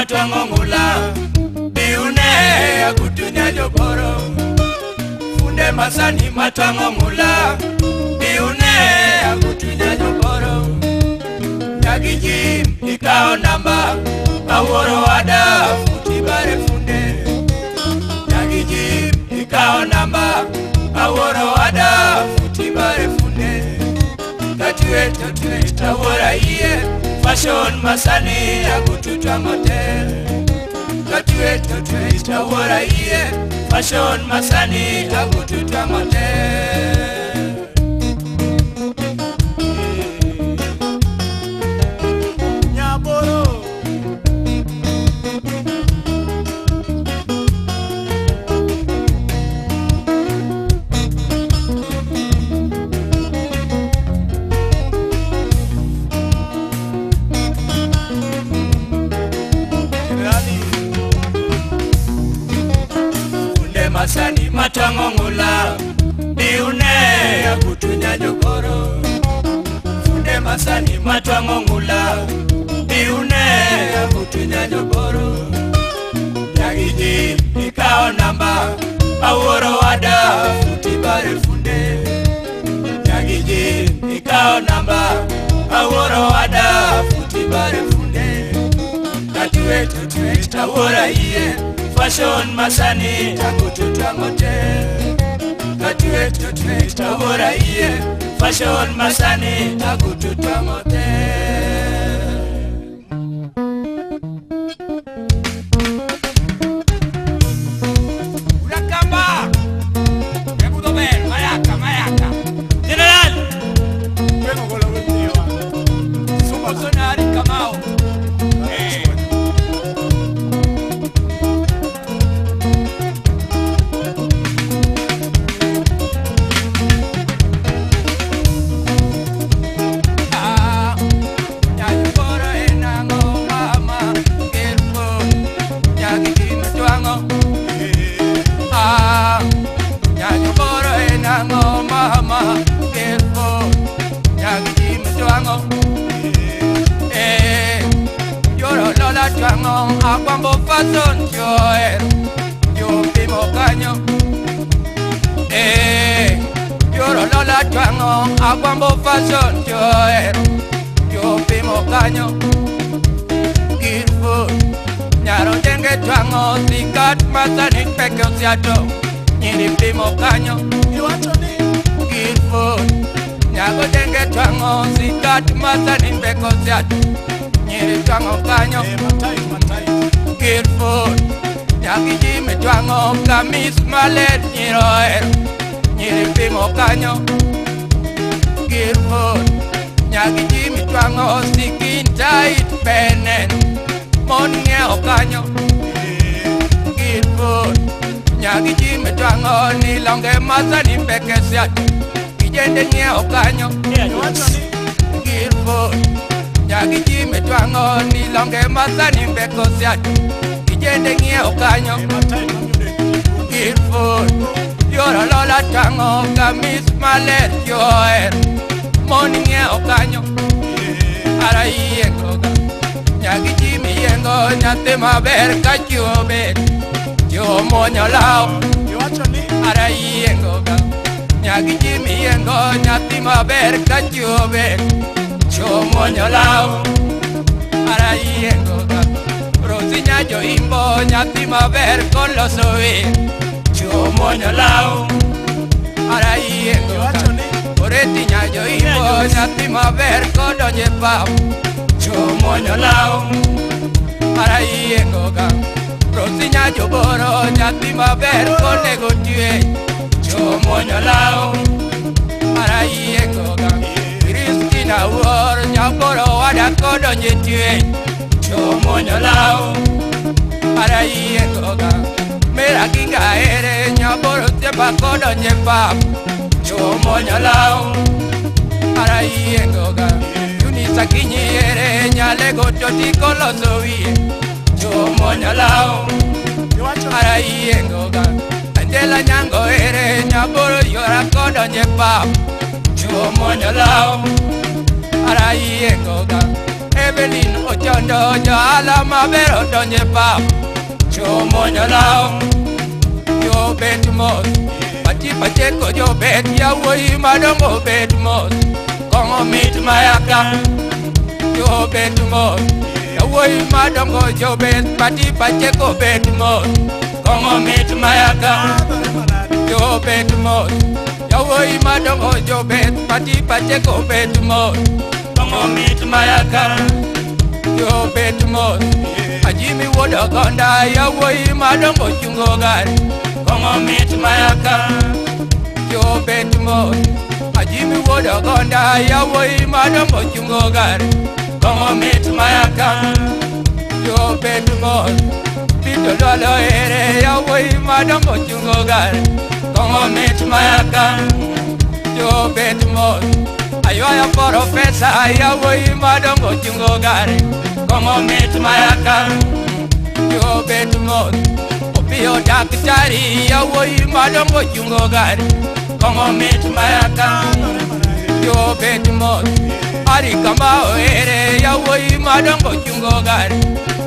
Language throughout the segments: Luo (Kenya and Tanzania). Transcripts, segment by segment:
matwango ngula biune akutunya joboro funde masani matwango ngula biune akutunya joboro nyagiji ikao namba aworo wada futi bare funde nyagiji ikao namba aworo wada futi bare funde katuwe tawora iye fashion masani akututwa motel katuwe tawora iye fashion masani akututwa motel masani matwango ngula biune akutunya jogoro funde masani matwango ngula biune akutunya jogoro nyagiji ikao namba aworo wada futi bare funde nyagiji ikao namba aworo wada futi bare funde katuwe tawora iye fashion masani takututwa motel katuwe tawora iye fashion masani takututwa motel urakamba yabudo ben mayaka general vengo con la última somos sonari kamao akwambo fason joer yo pimo kanyo yoro lola twango akwambo fason joer yo pimo kanyo girfo nyaro denge twango sikat masani peke osiato nyiri pimo kanyo girfo nyaro denge twango sikat masani peke osiato nyiri twango kanyo Girfoot, nyagiji me twango kamis malet nyiroer nyiri pimo kanyo Girfoot, nyagiji me twango sikin tight penen mon ngeo kanyo Girfoot, nyagiji me twango nilonge masani peke siat kijende ngeo kanyo Girfoot, nyagiji me twango nilonge masani peke siat kijende ngeo kanyo Girfoot, yoro lola tango kamis malet joer mon ngeo kanyo ara yengo nyagiji mi yengo nyate maber kachuobe yo monyo lao ara yengo nyagiji mi yengo nyate maber kachuobe yo monyo lao ara yengo Rosinya jo imbo nyati maber koloso we yo monyo lao ara yengo Oretinya jo imbo nyati maber kodonje pap yo monyo lao ara yengo Rosinya jo boro nyati maber konego tue yo monyo lao ara yengo Kristina wor nyaboro wada kodonje tue yo monyo lao ara yengo mera kinga ere nyaboro tepa kodonje pap yo monyo lao ara yengo Yunisa kinyi ere nyale gototi koloso wiye yo monyo lao ara yengo Andela nyango ere nyaboro yora kodonje pap yo monyo lao ara yengo Evelyn Ochondo Jala Mabero Donye Pap Chomonyo Lao Yo bet mos Pati Pacheco yo bet Yawoi Madongo bet mos Kongo mit mayaka Yo bet mos Yawoi Madongo yo bet Pati Pacheco bet mos Kongo mit mayaka Yo bet mos Yawoi Madongo yo bet Pati Pacheco bet mos Kongo mit mayaka Yo bet mos Ajimi woda konda Yawoi Madongo chungo gari Kongo mit mayaka Yo bet mos Ajimi woda konda Yawoi Madongo chungo gari Kongo mit mayaka Yo bet mos Pito lolo ere Yawoi Madongo chungo gari Kongo mit mayaka Yo bet mos Ayoya profesa Yawoi Madongo chungo gari Kongo mit mayaka Yo bet mos Opio daktari Yawoi Madongo chungo gari Kongo mit mayaka Yo bet mos Ari kambao ere Yawoi Madongo chungo gari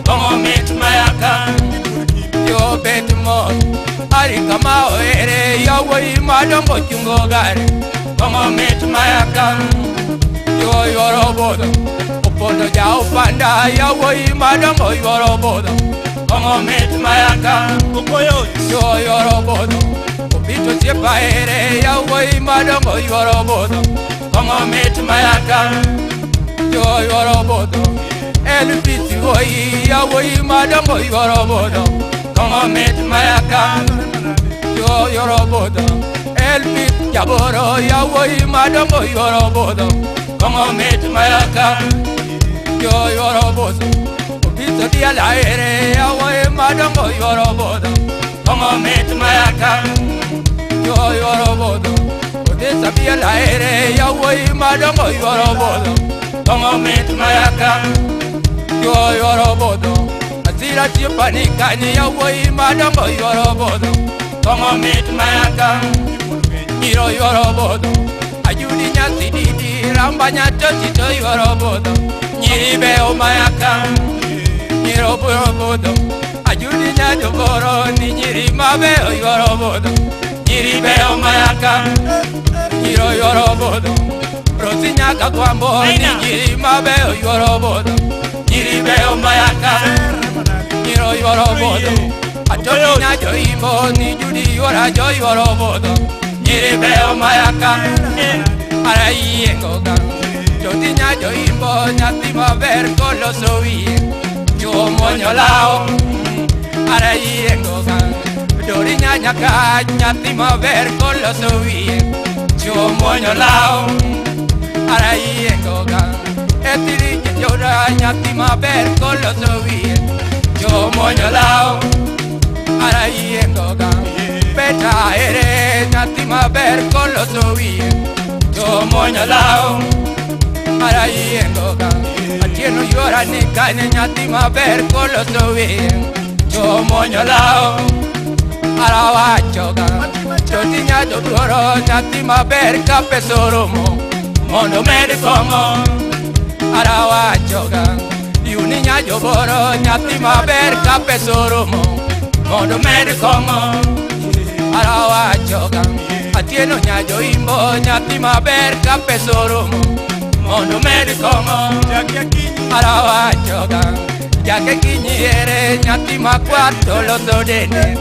Kongo mit mayaka Yo bet mos Ari kambao ere Yawoi Madongo chungo gari Kongo mit mayaka Yo yorobodo Opondo ja upanda Yawoi Madongo yorobodo Kongo mit mayaka Yo yorobodo Opito siepa ere Yawoi Madongo yorobodo Kongo mit mayaka Yo yorobodo Elpiti woi Yawoi Madongo yorobodo Kongo mit mayaka Yo yorobodo Elpit jaboro Yawoi Madongo yorobodo Kongo mit mayaka Yo yorobodo Opito diala ere Yawoi Madongo yorobodo Kongo mit mayaka Yo yorobodo Odessa diala ere Yawoi Madongo yorobodo Kongo mit mayaka Yo yorobodo Asira chipanikani Yawoi Madongo yorobodo Kongo mit mayaka Miro yorobodo Ayudi nyasi didi Rambanya chotito yorobodo Nyiribe o mayaka Miro yorobodo Ayudi nyajo boro Ni nyirimabe o yorobodo Nyiribe o mayaka Miro yorobodo Rosi nyaka kwambo Ni nyirimabe o yorobodo Nyiribe o mayaka Miro yorobodo Achoti nyajo imbo Ni judi yora jo yorobodo Nyiribe o mayaka Arai engoga Choti nyajo imbo Nyati maber kolo sowie Chomonyo lao Arai engoga Dori nyanyaka Nyati maber kolo sowie Chomonyo lao Arai engoga Etiri nyora Nyati maber kolo sowie Chomonyo lao Arai engoga Beta ere Nyati maber kolo sowie Chomonyo lao Arai engoga Atieno yora nikane Nyati maber kolo sowie Chomonyo lao Arawachoga Choti nyajo duoro Nyati maber kape soromo Mondo meri kongo Arawachoga Yuni nyajo boro Nyati maber kape soromo Mondo meri kongo Arawachoga Atieno nyajo imbo Nyati maber kape soromo Mondo meri kongo Arawachoga Jake kinyiere Nyati makwato loso dene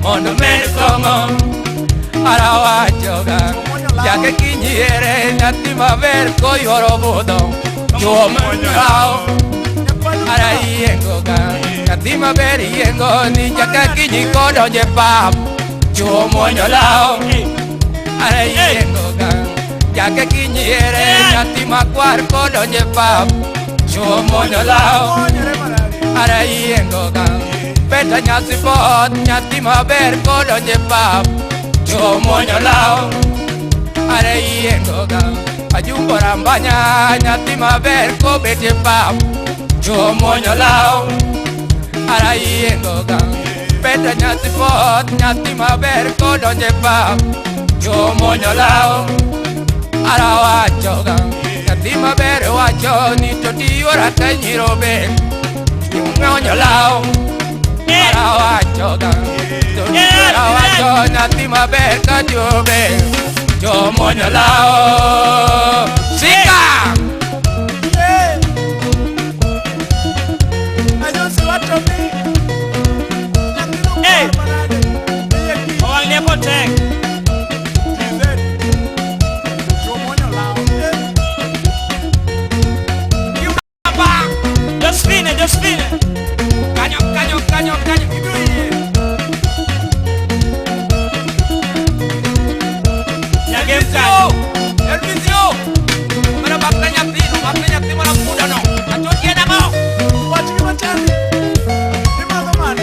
Mondo meri kongo Arawachoga Jake kinyiere Nyati maber koyorobodo Chomonyo lao Arai engoga Nyati maber yengo Ni jake kinyi kodo je pap Chomonyo lao Arai engoga Jake kinyiere Nyati makwar kodo je pap Chomonyo lao Arai engoga Beta nyasi pot Nyati maber kodo je pap Chomonyo lao Arai engoga Ajumbo rambanya Nyati maber ko bete pap Chomonyo lao Arai engoga Beta nyasi pot Nyati maber kodo je pap Chomonyo lao Arawachoga Nyati maber wa wacho ni to diora ka nyirobe ng'onyo lao ara wacho ga to diora wacho nyathi maber ka jobe jomonyo lao sika. Josephine. Canyo. Elvisio. Mana bakna nyati mana muda no. Acho tiene mo. Wachi machani. Imado man.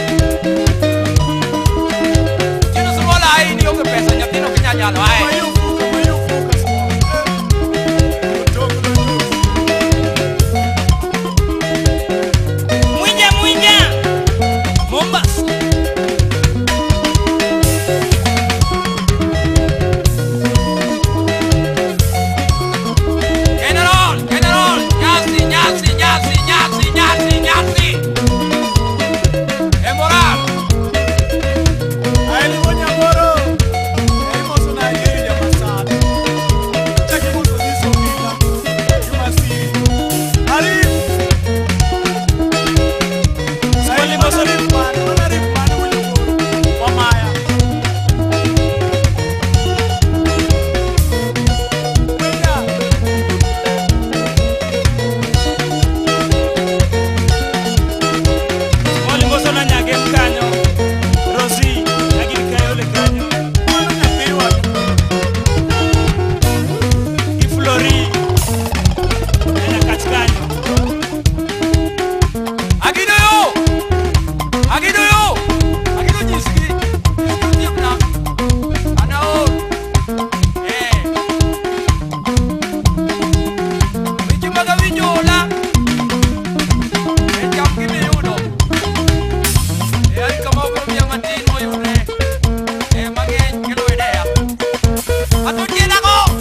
Kino sumola ai ni oke pesa nyati no kinyanyalo ai. Atu tiene go.